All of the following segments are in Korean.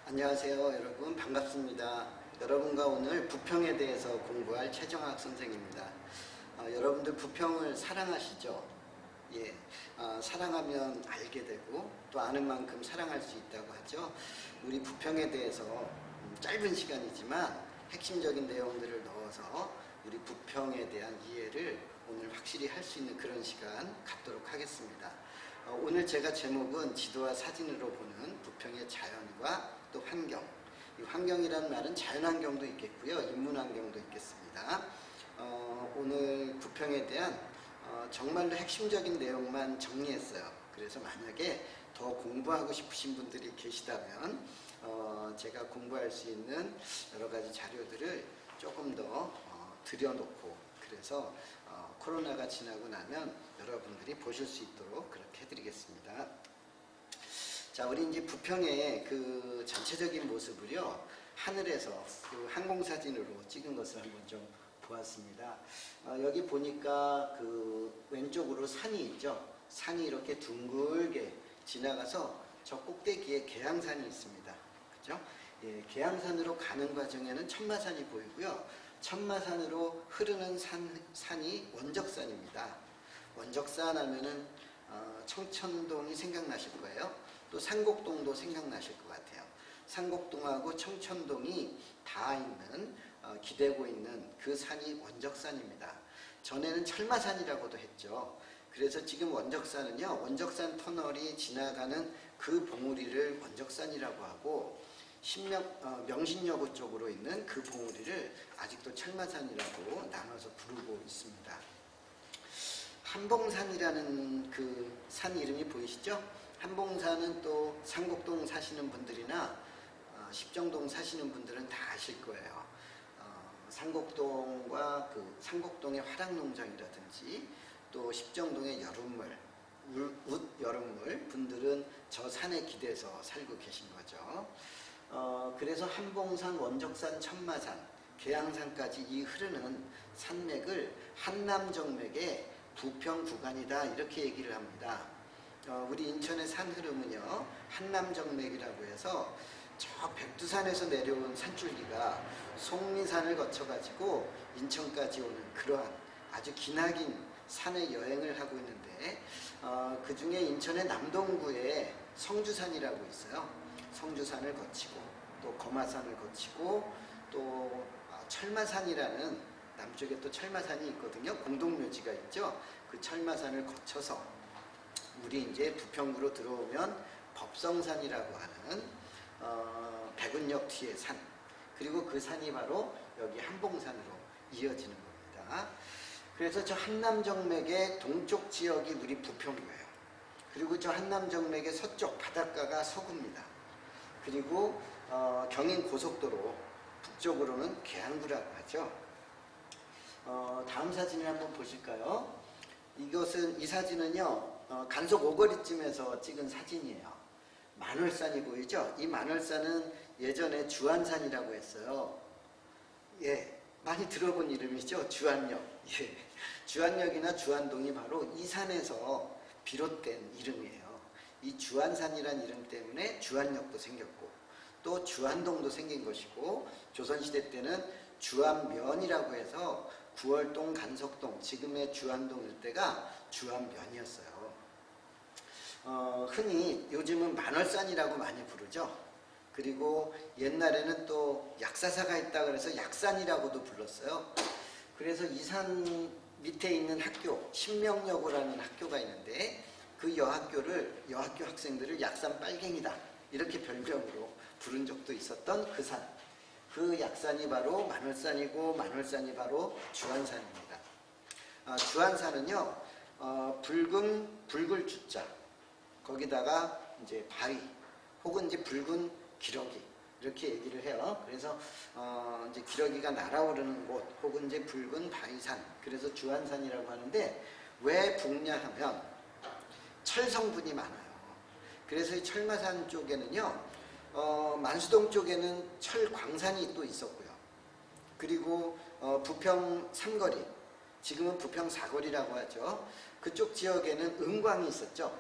안녕하세요 여러분, 반갑습니다. 여러분과 오늘 부평에 대해서 공부할 최정학 선생입니다. 여러분들 부평을 사랑하시죠? 예, 사랑하면 알게 되고 또 아는 만큼 사랑할 수 있다고 하죠. 우리 부평에 대해서 짧은 시간이지만 핵심적인 내용들을 넣어서 우리 부평에 대한 이해를 오늘 확실히 할 수 있는 그런 시간 갖도록 하겠습니다. 오늘 제가 제목은 지도와 사진으로 보는 부평의 자연과 또 환경. 이 환경이라는 말은 자연환경도 있겠고요, 인문환경도 있겠습니다. 오늘 부평에 대한 정말로 핵심적인 내용만 정리했어요. 그래서 만약에 더 공부하고 싶으신 분들이 계시다면 제가 공부할 수 있는 여러 가지 자료들을 조금 더 들여놓고, 그래서 코로나가 지나고 나면 여러분들이 보실 수 있도록 그렇게 해드리겠습니다. 자, 우리 이제 부평의 그 전체적인 모습을요, 하늘에서 그 항공사진으로 찍은 것을 한번 좀 보았습니다. 여기 보니까 그 왼쪽으로 산이 있죠. 산이 이렇게 둥글게 지나가서 저 꼭대기에 계양산이 있습니다. 그죠? 예, 계양산으로 가는 과정에는 천마산이 보이고요. 천마산으로 흐르는 산이 원적산입니다. 원적산 하면은 청천동이 생각나실 거예요. 또 상곡동도 생각나실 것 같아요. 상곡동하고 청천동이 닿아 있는, 기대고 있는 그 산이 원적산입니다. 전에는 철마산이라고도 했죠. 그래서 지금 원적산은요, 원적산 터널이 지나가는 그 봉우리를 원적산이라고 하고, 명신여고 쪽으로 있는 그 봉우리를 아직도 철마산이라고 나눠서 부르고 있습니다. 한봉산이라는 그 산 이름이 보이시죠? 한봉산은 또 상곡동 사시는 분들이나 십정동 사시는 분들은 다 아실 거예요. 상곡동과 그 상곡동의 화랑농장이라든지 또 십정동의 여름물, 웃 여름물 분들은 저 산에 기대서 살고 계신 거죠. 그래서 한봉산, 원적산, 천마산, 계양산까지 이 흐르는 산맥을 한남정맥의 부평 구간이다, 이렇게 얘기를 합니다. 우리 인천의 산 흐름은요, 한남정맥이라고 해서 저 백두산에서 내려온 산줄기가 속리산을 거쳐가지고 인천까지 오는 그러한 아주 기나긴 산의 여행을 하고 있는데, 그 중에 인천의 남동구에 성주산이라고 있어요. 성주산을 거치고 또 거마산을 거치고 또 철마산이라는 남쪽에 또 철마산이 있거든요. 공동묘지가 있죠. 그 철마산을 거쳐서 우리 이제 부평구로 들어오면 법성산이라고 하는 백운역 뒤의 산, 그리고 그 산이 바로 여기 한봉산으로 이어지는 겁니다. 그래서 저 한남정맥의 동쪽 지역이 우리 부평구예요. 그리고 저 한남정맥의 서쪽 바닷가가 서구입니다. 그리고 경인고속도로 북쪽으로는 계양구라고 하죠. 다음 사진을 한번 보실까요? 이 사진은요, 간석 오거리쯤에서 찍은 사진이에요. 만월산이 보이죠? 이 만월산은 예전에 주안산이라고 했어요. 예, 많이 들어본 이름이죠? 주안역. 예, 주안역이나 주안동이 바로 이 산에서 비롯된 이름이에요. 이 주안산이란 이름 때문에 주안역도 생겼고 또 주안동도 생긴 것이고, 조선시대 때는 주안면이라고 해서 구월동, 간석동, 지금의 주안동 일대가 주안면이었어요. 흔히 요즘은 만월산이라고 많이 부르죠. 그리고 옛날에는 또 약사사가 있다 그래서 약산이라고도 불렀어요. 그래서 이 산 밑에 있는 학교, 신명여고라는 학교가 있는데, 그 여학교 학생들을 약산 빨갱이다, 이렇게 별명으로 부른 적도 있었던 그 산. 그 약산이 바로 만월산이고, 만월산이 바로 주안산입니다. 주안산은요, 붉을 주자, 거기다가 이제 바위, 혹은 이제 붉은 기러기, 이렇게 얘기를 해요. 그래서 이제 기러기가 날아오르는 곳, 혹은 이제 붉은 바위산, 그래서 주안산이라고 하는데, 왜 붉냐 하면 철성분이 많아요. 그래서 이 철마산 쪽에는요, 만수동 쪽에는 철광산이 또 있었고요. 그리고 부평 3거리, 지금은 부평 4거리라고 하죠. 그쪽 지역에는 은광이 있었죠.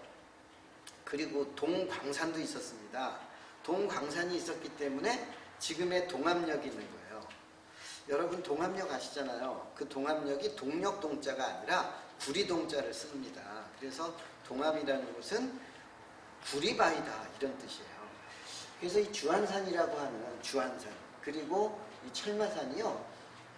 그리고 동광산도 있었습니다. 동광산이 있었기 때문에 지금의 동암역이 있는 거예요. 여러분 동암역 아시잖아요. 그 동암역이 동력 동자가 아니라 구리 동자를 씁니다. 그래서 동암이라는 곳은 구리바위다 이런 뜻이에요. 그래서 이 주안산이라고 하는 주안산 그리고 이 철마산이요.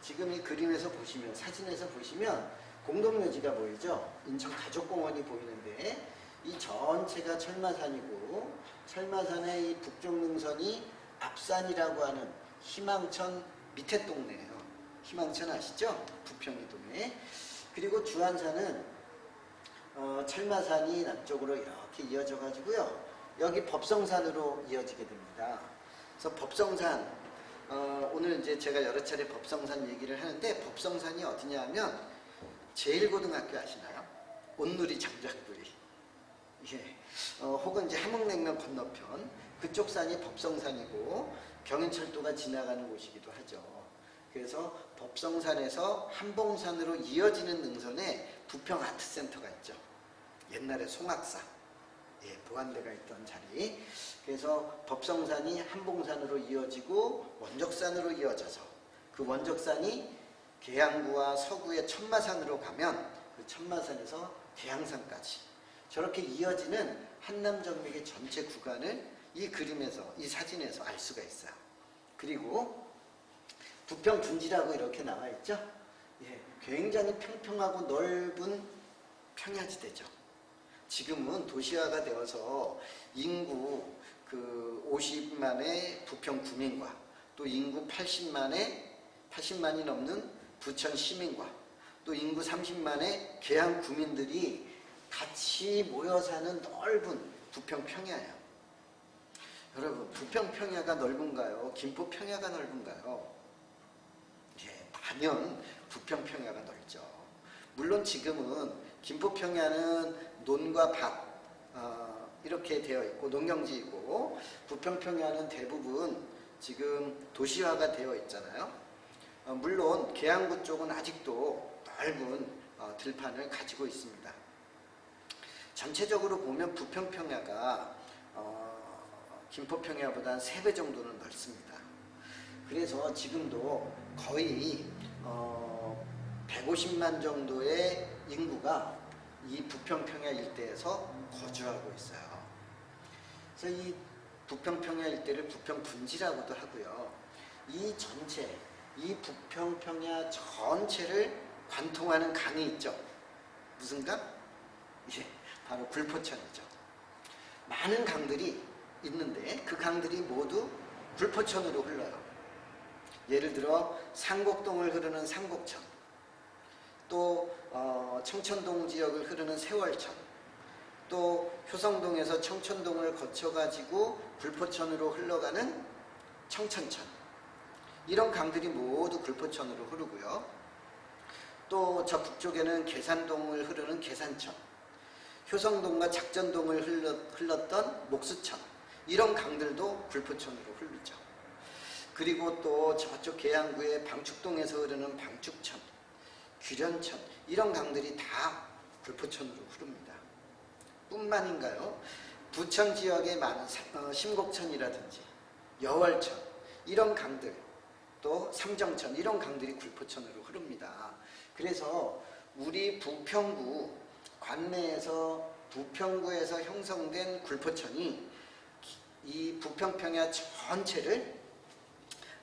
지금 이 그림에서 보시면 사진에서 보시면 공동묘지가 보이죠. 인천 가족공원이 보이는데 이 전체가 철마산이고 철마산의 이 북쪽 능선이 앞산이라고 하는 희망천 밑에 동네예요. 희망천 아시죠? 부평이동에. 그리고 주안산은 철마산이 남쪽으로 이렇게 이어져 가지고요. 여기 법성산으로 이어지게 됩니다. 그래서 법성산 오늘 이제 제가 여러 차례 법성산 얘기를 하는데 법성산이 어디냐 하면 제1고등학교 아시나요? 온누리 장작구리. 예. 혹은 이제 함흥냉면 건너편 그쪽 산이 법성산이고 경인철도가 지나가는 곳이기도 하죠. 그래서 법성산에서 한봉산으로 이어지는 능선에 부평아트센터가 있죠. 옛날에 송악사 보안대가 있던 자리. 그래서 법성산이 한봉산으로 이어지고 원적산으로 이어져서 그 원적산이 계양구와 서구의 천마산으로 가면 그 천마산에서 계양산까지 저렇게 이어지는 한남정맥의 전체 구간을 이 그림에서 이 사진에서 알 수가 있어요. 그리고 부평 둔지라고 이렇게 나와 있죠. 굉장히 평평하고 넓은 평야지대죠. 지금은 도시화가 되어서 인구 50만의 부평 구민과 또 인구 80만이 넘는 부천 시민과 또 인구 30만의 계양 구민들이 같이 모여 사는 넓은 부평 평야예요. 여러분, 부평 평야가 넓은가요? 김포 평야가 넓은가요? 단연 부평 평야가 넓죠. 물론 지금은 김포 평야는 논과 밭 이렇게 되어 있고 농경지이고 부평 평야는 대부분 지금 도시화가 되어 있잖아요. 물론 계양구 쪽은 아직도 넓은 들판을 가지고 있습니다. 전체적으로 보면 부평 평야가 김포 평야보다 3배 정도는 넓습니다. 그래서 지금도 거의 150만 정도의 인구가 이 부평 평야 일대에서 거주하고 있어요. 그래서 이 부평 평야 일대를 부평 분지라고도 하고요. 이 전체, 이 부평 평야 전체를 관통하는 강이 있죠. 무슨 강? 바로 굴포천이죠. 많은 강들이 있는데 그 강들이 모두 굴포천으로 흘러요. 예를 들어 상곡동을 흐르는 상곡천, 또 청천동 지역을 흐르는 세월천, 또 효성동에서 청천동을 거쳐가지고 굴포천으로 흘러가는 청천천, 이런 강들이 모두 굴포천으로 흐르고요. 또 저 북쪽에는 계산동을 흐르는 계산천, 효성동과 작전동을 흘렀던 목수천, 이런 강들도 굴포천으로 흐르죠. 그리고 또 저쪽 계양구의 방축동에서 흐르는 방축천, 규련천, 이런 강들이 다 굴포천으로 흐릅니다. 뿐만인가요? 부천 지역에 많은 심곡천이라든지 여월천, 이런 강들, 또 삼정천, 이런 강들이 굴포천으로 흐릅니다. 그래서 우리 부평구 관내에서 부평구에서 형성된 굴포천이 이 부평평야 전체를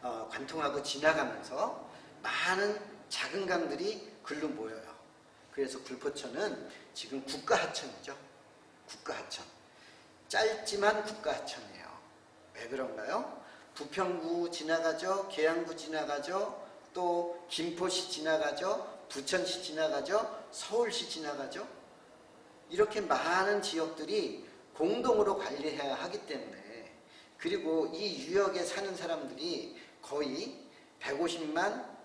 관통하고 지나가면서 많은 작은 강들이 글로 모여요. 그래서 굴포천은 지금 국가하천이죠. 국가하천. 짧지만 국가하천이에요. 왜 그런가요? 부평구 지나가죠. 계양구 지나가죠. 또 김포시 지나가죠. 부천시 지나가죠. 서울시 지나가죠. 이렇게 많은 지역들이 공동으로 관리해야 하기 때문에, 그리고 이 유역에 사는 사람들이 거의 150만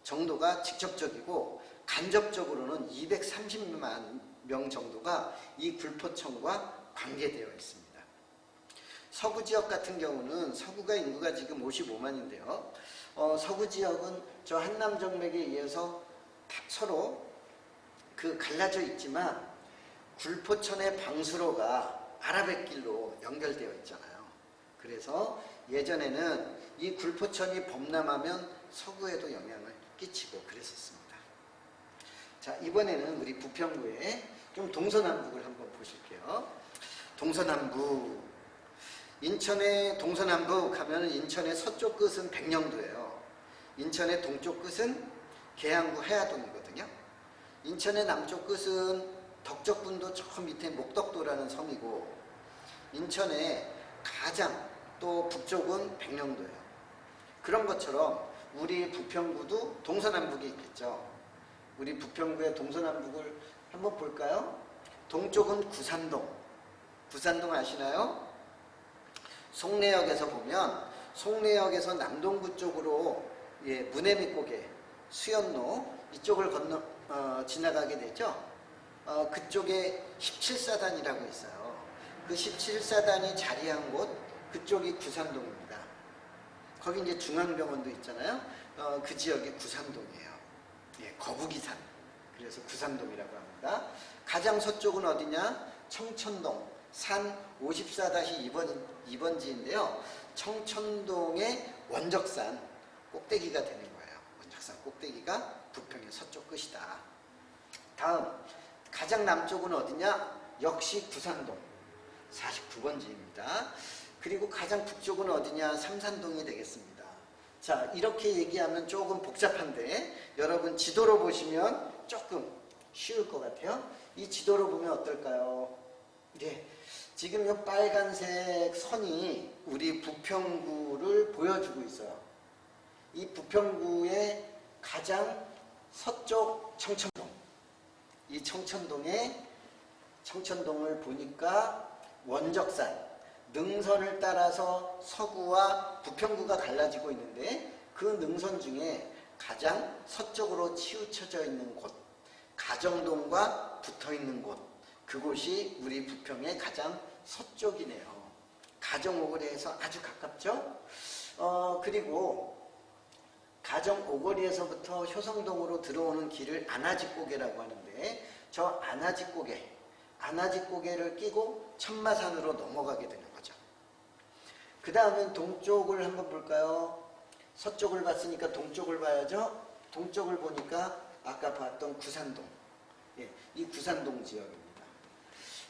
정도가 직접적이고 간접적으로는 230만 명 정도가 이 굴포천과 관계되어 있습니다. 서구 지역 같은 경우는 서구가 인구가 지금 55만인데요. 서구 지역은 저 한남정맥에 의해서 서로 갈라져 있지만 굴포천의 방수로가 아라뱃길로 연결되어 있잖아요. 그래서 예전에는 이 굴포천이 범람하면 서구에도 영향을 끼치고 그랬었습니다. 자, 이번에는 우리 부평구의 좀 동서남북을 한번 보실게요. 동서남북. 인천의 동서남북 하면 인천의 서쪽 끝은 백령도예요. 인천의 동쪽 끝은 계양구 하야동이거든요. 인천의 남쪽 끝은 덕적분도 저 밑에 목덕도라는 섬이고, 인천의 가장 또 북쪽은 백령도예요. 그런 것처럼 우리 부평구도 동서남북이 있겠죠. 우리 부평구의 동서남북을 한번 볼까요? 동쪽은 구산동. 구산동 아시나요? 송내역에서 보면 송내역에서 남동구 쪽으로 문해미고개, 수연로 이쪽을 지나가게 되죠. 그쪽에 17사단이라고 있어요. 그 17사단이 자리한 곳, 그쪽이 구산동입니다. 거기 이제 중앙병원도 있잖아요. 그 지역이 구산동이에요. 거북이산. 그래서 구산동이라고 합니다. 가장 서쪽은 어디냐? 청천동. 산 54-2번지인데요. 청천동의 원적산 꼭대기가 되는 거예요. 원적산 꼭대기가 부평의 서쪽 끝이다. 다음, 가장 남쪽은 어디냐? 역시 구산동. 49번지입니다. 그리고 가장 북쪽은 어디냐? 삼산동이 되겠습니다. 자, 이렇게 얘기하면 조금 복잡한데 여러분 지도로 보시면 조금 쉬울 것 같아요. 이 지도로 보면 어떨까요? 네, 지금 이 빨간색 선이 우리 부평구를 보여주고 있어요. 이 부평구의 가장 서쪽 청천동. 이 청천동을 보니까 원적산, 능선을 따라서 서구와 부평구가 갈라지고 있는데, 그 능선 중에 가장 서쪽으로 치우쳐져 있는 곳, 가정동과 붙어 있는 곳, 그곳이 우리 부평의 가장 서쪽이네요. 가정오거리에서 아주 가깝죠? 그리고 가정오거리에서부터 효성동으로 들어오는 길을 안아지고개라고 하는데, 저 안아지고개를 끼고 천마산으로 넘어가게 되는 거죠. 그 다음엔 동쪽을 한번 볼까요? 서쪽을 봤으니까 동쪽을 봐야죠. 동쪽을 보니까 아까 봤던 구산동. 이 구산동 지역입니다.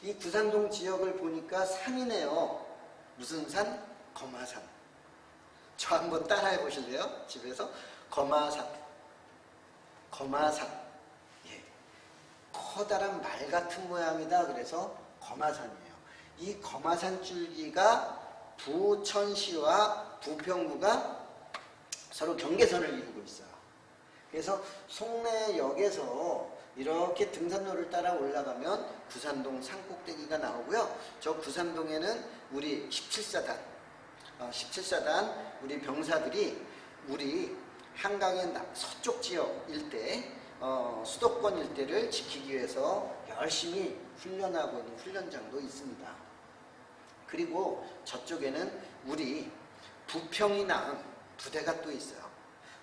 이 구산동 지역을 보니까 산이네요. 무슨 산? 거마산. 저 한번 따라해 보실래요? 집에서. 거마산. 커다란 말 같은 모양이다. 그래서 거마산이에요. 이 거마산 줄기가 부천시와 부평구가 서로 경계선을 이루고 있어요. 그래서 송내역에서 이렇게 등산로를 따라 올라가면 구산동 산꼭대기가 나오고요. 저 구산동에는 우리 17사단 우리 병사들이 우리 한강의 서쪽 지역 일대, 수도권 일대를 지키기 위해서 열심히 훈련하고 있는 훈련장도 있습니다. 그리고 저쪽에는 우리 부평이 낳은 부대가 또 있어요.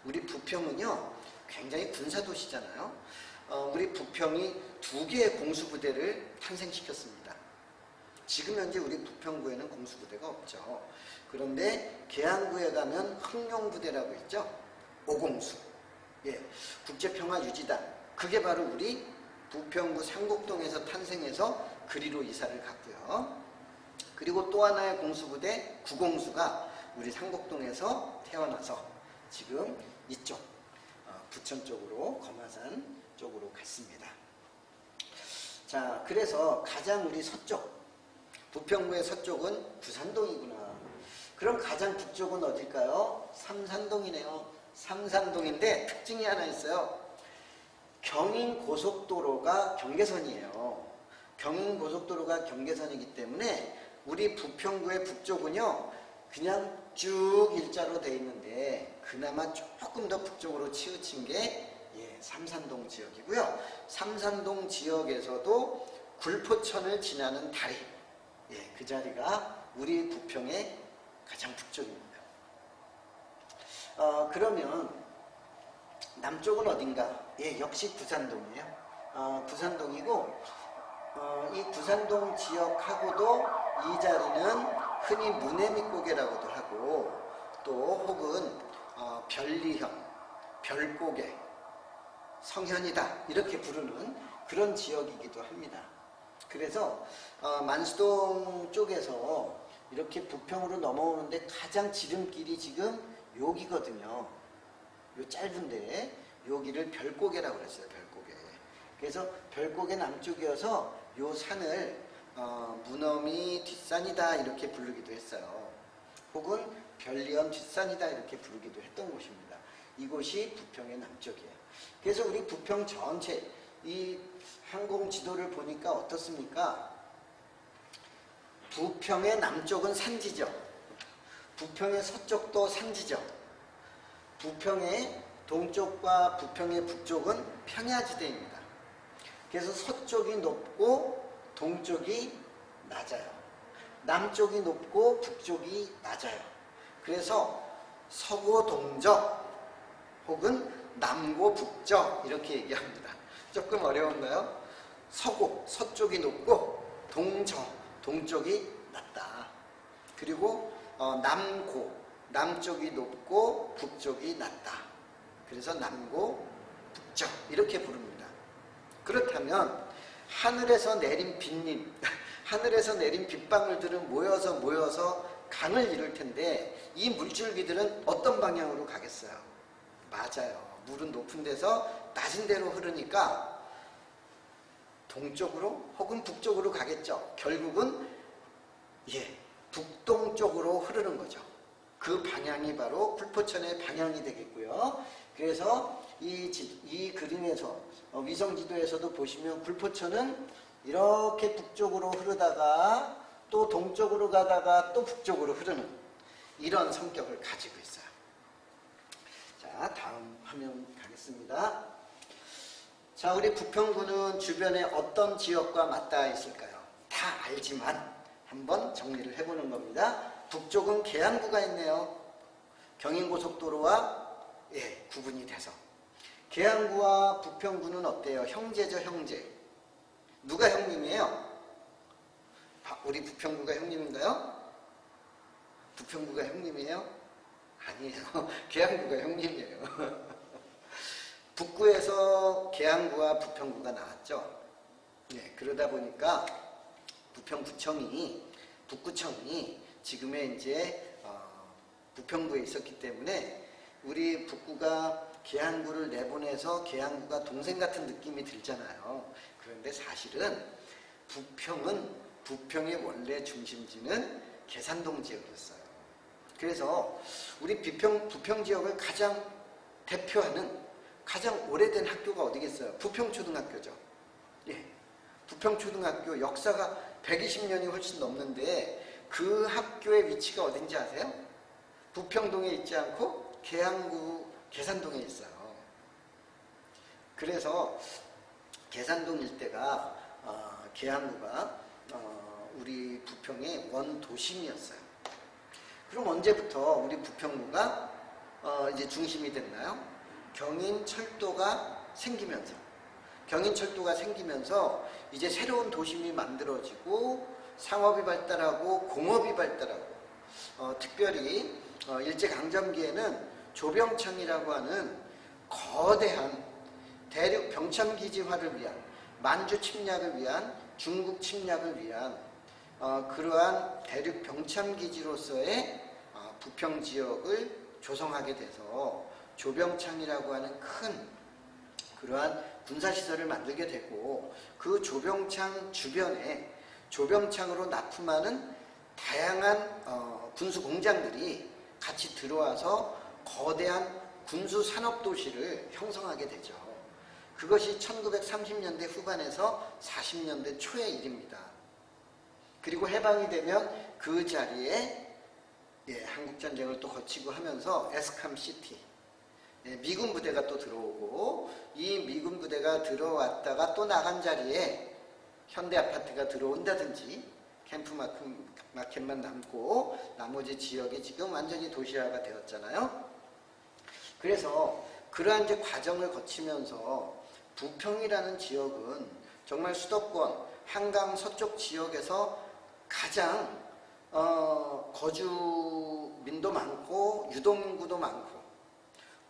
우리 부평은요, 굉장히 군사도시잖아요. 우리 부평이 2개의 공수부대를 탄생시켰습니다. 지금 현재 우리 부평구에는 공수부대가 없죠. 그런데 계양구에 가면 흑룡부대라고 있죠. 5공수. 국제평화유지단. 그게 바로 우리 부평구 상곡동에서 탄생해서 그리로 이사를 갔고요. 그리고 또 하나의 공수부대 9공수가 우리 상곡동에서 태어나서 지금 이쪽 부천 쪽으로 거마산 쪽으로 갔습니다. 자, 그래서 가장 우리 서쪽, 부평구의 서쪽은 구산동이구나. 그럼 가장 북쪽은 어딜까요? 삼산동이네요. 삼산동인데 특징이 하나 있어요. 경인고속도로가 경계선이에요. 경인고속도로가 경계선이기 때문에 우리 부평구의 북쪽은요, 그냥 쭉 일자로 돼 있는데 그나마 조금 더 북쪽으로 치우친 게 삼산동 지역이고요. 삼산동 지역에서도 굴포천을 지나는 다리, 그 자리가 우리 부평의 가장 북쪽입니다. 그러면 남쪽은 어딘가? 역시 구산동이에요. 구산동이고, 이 구산동 지역하고도 이 자리는 흔히 무내밑고개라고도 하고 또 혹은 별리현, 별고개, 성현이다 이렇게 부르는 그런 지역이기도 합니다. 그래서 만수동 쪽에서 이렇게 부평으로 넘어오는데 가장 지름길이 지금 여기거든요. 요 짧은데 여기를 별고개라고 그랬어요. 별고개. 그래서 별고개 남쪽이어서 요 산을 무너미 뒷산이다 이렇게 부르기도 했어요. 혹은 별리언 뒷산이다 이렇게 부르기도 했던 곳입니다. 이곳이 부평의 남쪽이에요. 그래서 우리 부평 전체 이 항공 지도를 보니까 어떻습니까? 부평의 남쪽은 산지죠. 부평의 서쪽도 산지죠. 부평의 동쪽과 부평의 북쪽은 평야지대입니다. 그래서 서쪽이 높고 동쪽이 낮아요. 남쪽이 높고 북쪽이 낮아요. 그래서 서고동적 혹은 남고북적 이렇게 얘기합니다. 조금 어려운가요? 서쪽이 높고 동쪽이 낮다. 그리고 남쪽이 높고 북쪽이 낮다. 그래서 남고북적 이렇게 부릅니다. 그렇다면 하늘에서 내린 하늘에서 내린 빗방울들은 모여서 강을 이룰 텐데 이 물줄기들은 어떤 방향으로 가겠어요? 맞아요. 물은 높은 데서 낮은 데로 흐르니까 동쪽으로 혹은 북쪽으로 가겠죠. 결국은 북동쪽으로 흐르는 거죠. 그 방향이 바로 굴포천의 방향이 되겠고요. 그래서 이 그림에서 위성지도에서도 보시면 굴포천은 이렇게 북쪽으로 흐르다가 또 동쪽으로 가다가 또 북쪽으로 흐르는 이런 성격을 가지고 있어요. 자, 다음 화면 가겠습니다. 자, 우리 부평구는 주변에 어떤 지역과 맞닿아 있을까요? 다 알지만 한번 정리를 해보는 겁니다. 북쪽은 계양구가 있네요. 경인고속도로와 구분이 돼서. 계양구와 부평구는 어때요? 형제죠, 형제. 누가 형님이에요? 우리 부평구가 형님인가요? 부평구가 형님이에요? 아니에요. 계양구가 형님이에요. 북구에서 계양구와 부평구가 나왔죠. 그러다 보니까 북구청이 지금의 이제 부평구에 있었기 때문에 우리 북구가 계양구를 내보내서 계양구가 동생 같은 느낌이 들잖아요. 그런데 사실은 부평의 원래 중심지는 계산동 지역이었어요. 그래서 우리 부평 지역을 가장 대표하는 가장 오래된 학교가 어디겠어요? 부평초등학교죠. 부평초등학교 역사가 120년이 훨씬 넘는데 그 학교의 위치가 어딘지 아세요? 부평동에 있지 않고 계산동에 있어요. 그래서 계산동 일대가 계양구가 우리 부평의 원도심이었어요. 그럼 언제부터 우리 부평구가 이제 중심이 됐나요? 경인철도가 생기면서 이제 새로운 도심이 만들어지고 상업이 발달하고 공업이 발달하고 특별히 일제강점기에는 조병창이라고 하는 거대한 대륙 병참기지화를 위한 만주 침략을 위한 중국 침략을 위한 그러한 대륙 병참기지로서의 부평 지역을 조성하게 돼서 조병창이라고 하는 큰 그러한 군사시설을 만들게 되고 그 조병창 주변에 조병창으로 납품하는 다양한 군수 공장들이 같이 들어와서 거대한 군수 산업 도시를 형성하게 되죠. 그것이 1930년대 후반에서 40년대 초의 일입니다. 그리고 해방이 되면 그 자리에 한국전쟁을 또 거치고 하면서 에스캄시티 미군 부대가 또 들어오고 이 미군 부대가 들어왔다가 또 나간 자리에 현대아파트가 들어온다든지 캠프마켓만 남고 나머지 지역이 지금 완전히 도시화가 되었잖아요. 그래서 그러한 이제 과정을 거치면서 부평이라는 지역은 정말 수도권 한강 서쪽 지역에서 가장 거주민도 많고 유동인구도 많고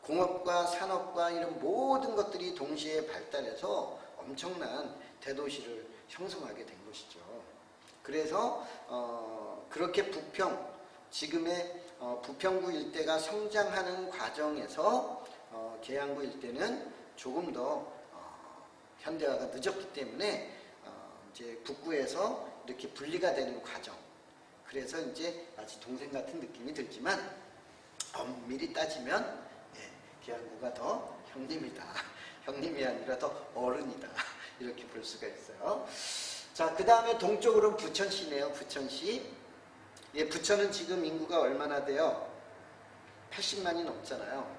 공업과 산업과 이런 모든 것들이 동시에 발달해서 엄청난 대도시를 형성하게 된 것이죠. 그래서 그렇게 지금의 부평구 일대가 성장하는 과정에서 계양구 일대는 조금 더 현대화가 늦었기 때문에 이제 북구에서 이렇게 분리가 되는 과정. 그래서 이제 마치 동생 같은 느낌이 들지만 엄밀히 따지면 계양구가 더 형님이다. 형님이 아니라 더 어른이다. 이렇게 볼 수가 있어요. 자, 그 다음에 동쪽으로는 부천시네요. 부천시. 부천은 지금 인구가 얼마나 돼요? 80만이 넘잖아요.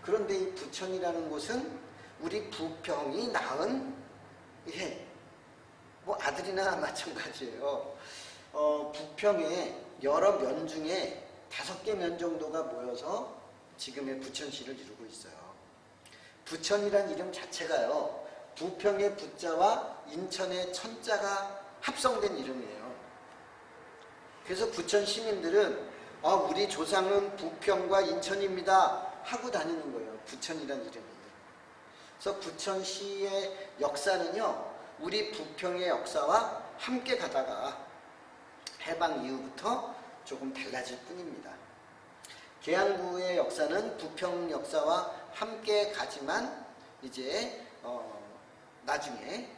그런데 이 부천이라는 곳은 우리 부평이 낳은 뭐 아들이나 마찬가지예요. 부평의 여러 면 중에 5개 면 정도가 모여서 지금의 부천시를 이루고 있어요. 부천이란 이름 자체가요, 부평의 부자와 인천의 천자가 합성된 이름이에요. 그래서 부천 시민들은 우리 조상은 부평과 인천입니다 하고 다니는 거예요. 부천이란 이름이. 그래서 부천시의 역사는요, 우리 부평의 역사와 함께 가다가 해방 이후부터 조금 달라질 뿐입니다. 계양구의 역사는 부평 역사와 함께 가지만 이제 나중에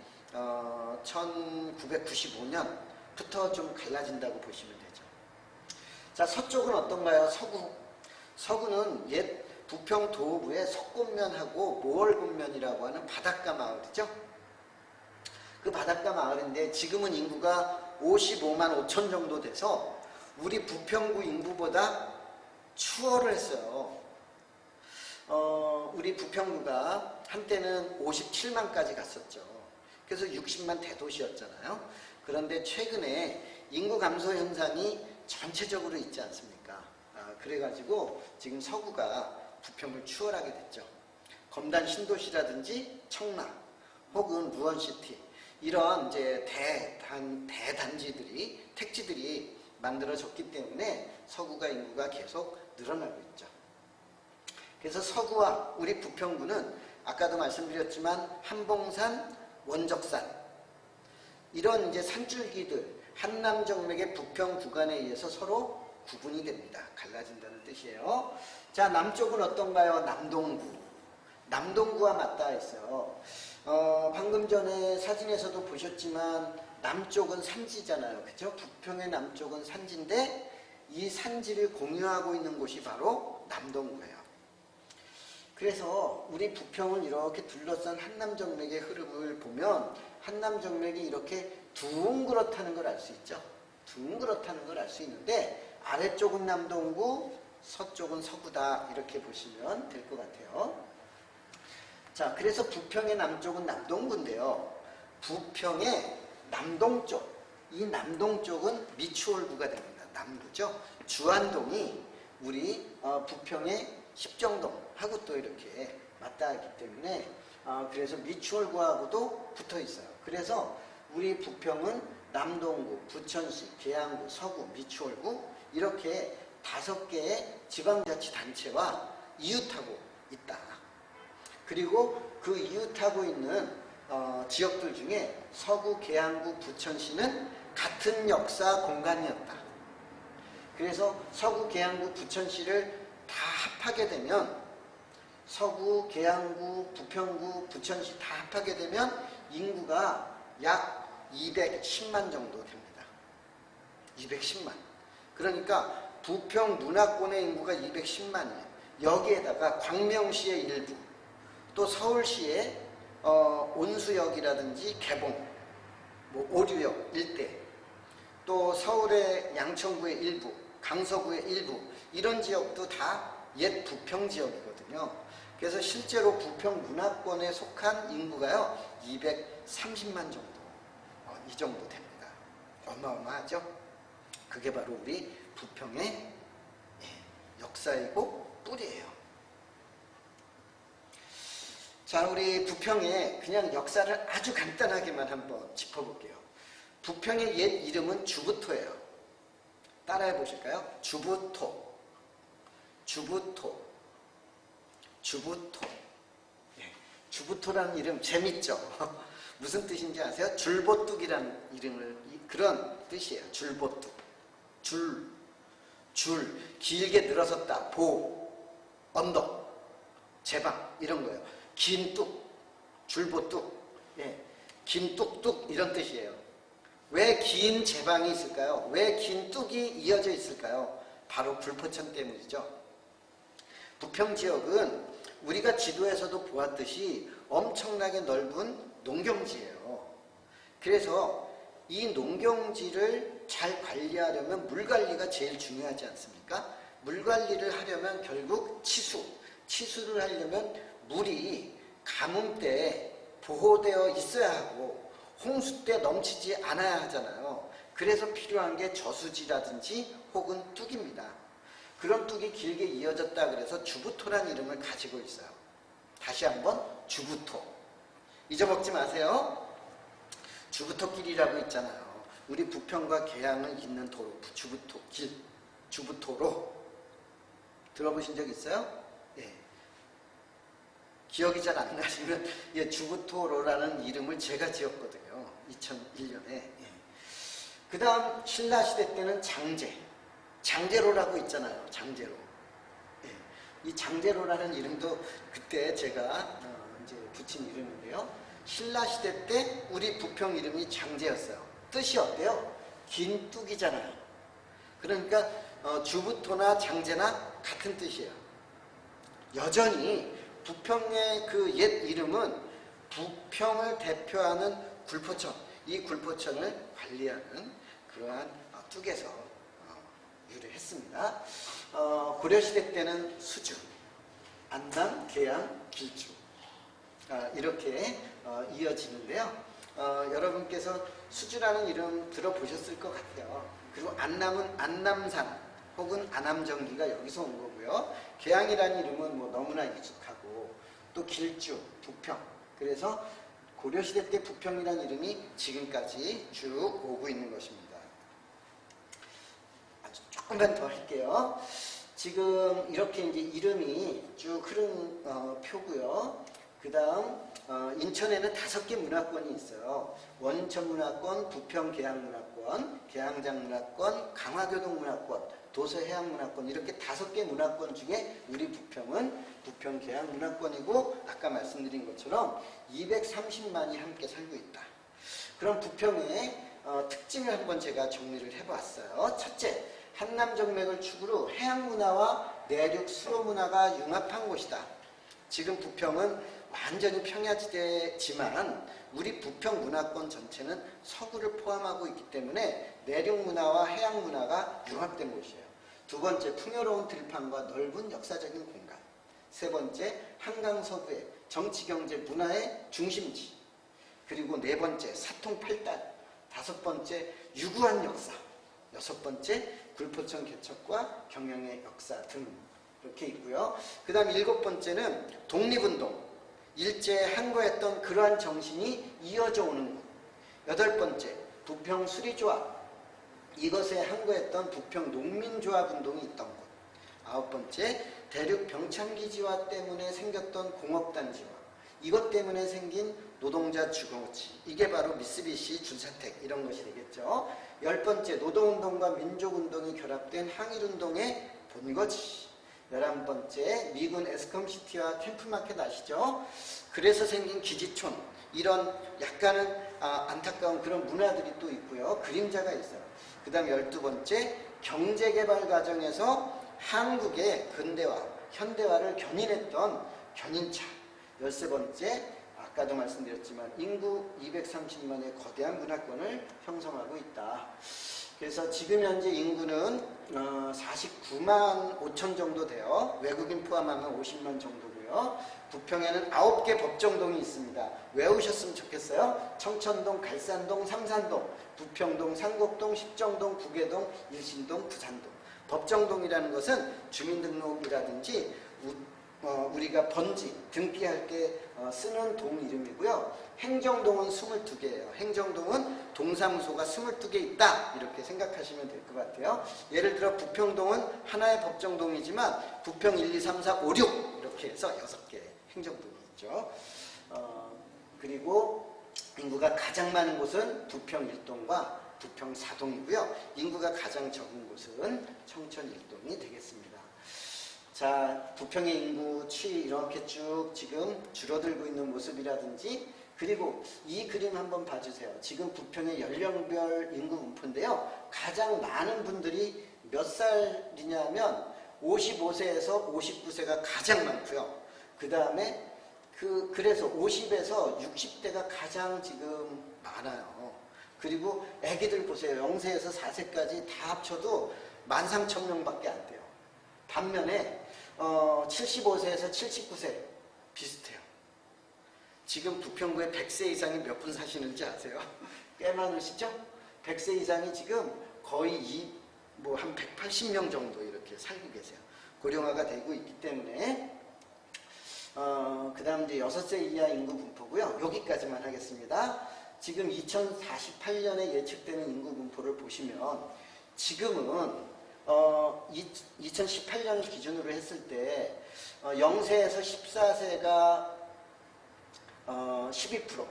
1995년부터 좀 갈라진다고 보시면 되죠. 자, 서쪽은 어떤가요? 서구는 옛 부평 도읍의 석곤면하고 모월곤면이라고 하는 바닷가 마을이죠. 그 바닷가 마을인데 지금은 인구가 55만 5천 정도 돼서 우리 부평구 인구보다 추월을 했어요. 우리 부평구가 한때는 57만까지 갔었죠. 그래서 60만 대도시였잖아요. 그런데 최근에 인구 감소 현상이 전체적으로 있지 않습니까? 그래가지고 지금 서구가 부평을 추월하게 됐죠. 검단 신도시라든지 청라 혹은 루원시티 이런 이제 대단지들이 택지들이 만들어졌기 때문에 서구가 인구가 계속 늘어나고 있죠. 그래서 서구와 우리 부평구는 아까도 말씀드렸지만 한봉산, 원적산 이런 이제 산줄기들 한남정맥의 부평 구간에 의해서 서로 구분이 됩니다. 갈라진다는 뜻이에요. 자, 남쪽은 어떤가요? 남동구와 맞닿아 있어요. 방금 전에 사진에서도 보셨지만 남쪽은 산지잖아요. 그죠? 부평의 남쪽은 산지인데 이 산지를 공유하고 있는 곳이 바로 남동구예요. 그래서 우리 부평을 이렇게 둘러싼 한남정맥의 흐름을 보면 한남정맥이 이렇게 둥그렇다는 걸 알 수 있죠. 둥그렇다는 걸 알 수 있는데 아래쪽은 남동구, 서쪽은 서구다 이렇게 보시면 될 것 같아요. 자, 그래서 부평의 남쪽은 남동구인데요. 부평의 남동쪽, 이 남동쪽은 미추홀구가 됩니다. 남구죠. 주안동이 우리 부평의 십정동하고 또 이렇게 맞닿았기 때문에 그래서 미추홀구하고도 붙어 있어요. 그래서 우리 부평은 남동구, 부천시, 계양구, 서구, 미추홀구 이렇게 5개의 지방자치단체와 이웃하고 있다. 그리고 그 이웃하고 있는 지역들 중에 서구, 계양구, 부천시는 같은 역사 공간이었다. 그래서 서구, 계양구, 부천시를 다 합하게 되면 서구, 계양구, 부평구, 부천시 다 합하게 되면 인구가 약 210만 정도 됩니다. 210만. 그러니까 부평 문화권의 인구가 210만이에요. 여기에다가 광명시의 일부, 또 서울시의 온수역이라든지 개봉, 뭐 오류역 일대, 또 서울의 양천구의 일부, 강서구의 일부 이런 지역도 다 옛 부평 지역이거든요. 그래서 실제로 부평 문화권에 속한 인구가요 230만 정도, 이 정도 됩니다. 어마어마하죠? 그게 바로 우리 부평의 역사이고 뿌리예요. 자, 우리 부평의 그냥 역사를 아주 간단하게만 한번 짚어볼게요. 부평의 옛 이름은 주부토예요. 따라해 보실까요? 주부토, 주부토, 주부토. 예, 주부토라는 이름 재밌죠? 무슨 뜻인지 아세요? 줄보뚝이라는 이름을 그런 뜻이에요. 줄보뚝. 줄 길게 늘어섰다. 보, 언덕, 제방 이런 거예요. 긴 뚝, 줄보뚝. 예, 긴 뚝뚝 이런 뜻이에요. 왜 긴 제방이 있을까요? 왜 긴 뚝이 이어져 있을까요? 바로 굴포천 때문이죠. 부평 지역은 우리가 지도에서도 보았듯이 엄청나게 넓은 농경지예요. 그래서 이 농경지를 잘 관리하려면 물 관리가 제일 중요하지 않습니까? 물 관리를 하려면 결국 치수를 하려면 물이 가뭄 때 보호되어 있어야 하고 홍수 때 넘치지 않아야 하잖아요. 그래서 필요한 게 저수지라든지 혹은 뚝입니다. 그런 뚝이 길게 이어졌다 그래서 주부토란 이름을 가지고 있어요. 다시 한번 주부토. 잊어먹지 마세요. 주부토길이라고 있잖아요. 우리 부평과 계양을 잇는 도로, 주부토길, 주부토로. 들어보신 적 있어요? 예. 기억이 잘 안 나시면 예, 주부토로라는 이름을 제가 지었거든요. 2001년에. 예. 그 다음 신라시대 때는 장제로라고 있잖아요. 장제로. 예. 이 장제로라는 이름도 그때 제가 이제 붙인 이름인데요. 신라시대 때 우리 부평 이름이 장제였어요. 뜻이 어때요? 긴 뚝이잖아요. 그러니까 주부토나 장제나 같은 뜻이에요. 여전히 부평의 그 옛 이름은 부평을 대표하는 굴포천, 이 굴포천을 관리하는 그러한 뚝에서 유래했습니다. 고려시대 때는 수주, 안남, 계양, 길주 이렇게 이어지는데요. 여러분께서 수주라는 이름 들어보셨을 것 같아요. 그리고 안남은 안남산 혹은 안암정기가 여기서 온 거고요. 계양이라는 이름은 뭐 너무나 익숙하고 또 길주, 부평. 그래서 고려시대 때 부평이라는 이름이 지금까지 쭉 오고 있는 것입니다. 아주 조금만 더 할게요. 지금 이렇게 이제 이름이 쭉 흐른 표고요. 그 다음 인천에는 5개 문화권이 있어요. 원천문화권, 부평계양문화권, 계양장문화권, 강화교동문화권, 도서해양문화권 이렇게 5개 문화권 중에 우리 부평은 부평계양문화권이고 아까 말씀드린 것처럼 230만이 함께 살고 있다. 그럼 부평의 특징을 한번 제가 정리를 해봤어요. 첫째, 한남정맥을 축으로 해양문화와 내륙 수로문화가 융합한 곳이다. 지금 부평은 완전히 평야지대지만 우리 부평 문화권 전체는 서구를 포함하고 있기 때문에 내륙 문화와 해양 문화가 융합된 곳이에요. 두 번째, 풍요로운 들판과 넓은 역사적인 공간. 세 번째, 한강 서부의 정치, 경제, 문화의 중심지. 그리고 네 번째, 사통팔단. 다섯 번째, 유구한 역사. 여섯 번째, 굴포천 개척과 경영의 역사 등 이렇게 있고요. 그 다음 일곱 번째는 독립운동. 일제에 항거했던 그러한 정신이 이어져 오는 곳. 여덟 번째, 부평 수리조합. 이것에 항거했던 부평 농민조합운동이 있던 곳. 아홉 번째, 대륙 병창기지화 때문에 생겼던 공업단지와 이것 때문에 생긴 노동자 주거지. 이게 바로 미쓰비시, 준사택 이런 것이 되겠죠. 열 번째, 노동운동과 민족운동이 결합된 항일운동의 본거지. 11번째, 미군 에스컴시티와 캠프마켓 아시죠? 그래서 생긴 기지촌. 이런 약간은 안타까운 그런 문화들이 또 있고요. 그림자가 있어요. 그 다음 12번째, 경제개발 과정에서 한국의 근대화, 현대화를 견인했던 견인차. 13번째, 아까도 말씀드렸지만 인구 230만의 거대한 문화권을 형성하고 있다. 그래서 지금 현재 인구는 49만 5천 정도 돼요. 외국인 포함하면 50만 정도고요. 부평에는 9개 법정동이 있습니다. 외우셨으면 좋겠어요. 청천동, 갈산동, 삼산동, 부평동, 상곡동, 십정동, 구계동, 일신동, 부산동. 법정동이라는 것은 주민등록이라든지 우리가 번지, 등기할 때 쓰는 동 이름이고요. 행정동은 22개예요. 행정동은 동사무소가 22개 있다. 이렇게 생각하시면 될 것 같아요. 예를 들어 부평동은 하나의 법정동이지만 부평 1, 2, 3, 4, 5, 6 이렇게 해서 6개 행정동이 있죠. 그리고 인구가 가장 많은 곳은 부평 1동과 부평 4동이고요. 인구가 가장 적은 곳은 청천 1동이 되겠습니다. 자, 부평의 인구 추이 이렇게 쭉 지금 줄어들고 있는 모습이라든지, 그리고 이 그림 한번 봐주세요. 지금 부평의 연령별 인구 분포인데요. 가장 많은 분들이 몇 살이냐면 55세에서 59세가 가장 많고요. 그 다음에 그래서 50에서 60대가 가장 지금 많아요. 그리고 애기들 보세요. 0세에서 4세까지 다 합쳐도 13,000명밖에 안 돼요. 반면에 75세에서 79세 비슷해요. 지금 부평구에 100세 이상이 몇 분 사시는지 아세요? 꽤 많으시죠? 100세 이상이 지금 거의 한 180명 정도 이렇게 살고 계세요. 고령화가 되고 있기 때문에 그 다음 이제 6세 이하 인구 분포고요. 여기까지만 하겠습니다. 지금 2048년에 예측되는 인구 분포를 보시면 지금은 2018년을 기준으로 했을 때 0세에서 14세가 12%,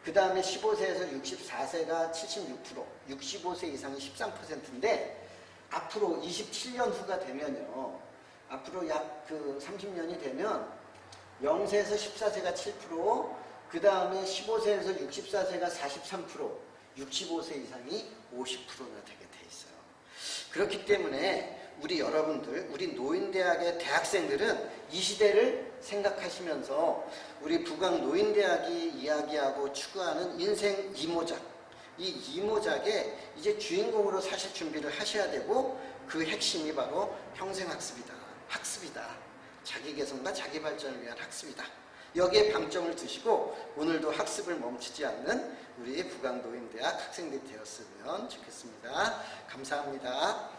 그 다음에 15세에서 64세가 76%, 65세 이상이 13%인데 앞으로 27년 후가 되면요, 앞으로 약 30년이 되면 0세에서 14세가 7%, 그 다음에 15세에서 64세가 43%, 65세 이상이 50%나 되게 돼 있어요. 그렇기 때문에 우리 여러분들, 우리 노인대학의 대학생들은 이 시대를 생각하시면서 우리 부광노인대학이 이야기하고 추구하는 인생 이모작, 이 이모작의 이제 주인공으로 사실 준비를 하셔야 되고, 그 핵심이 바로 평생학습이다. 학습이다. 자기 개선과 자기 발전을 위한 학습이다. 여기에 방점을 두시고 오늘도 학습을 멈추지 않는 우리 부광노인대학 학생들이 되었으면 좋겠습니다. 감사합니다.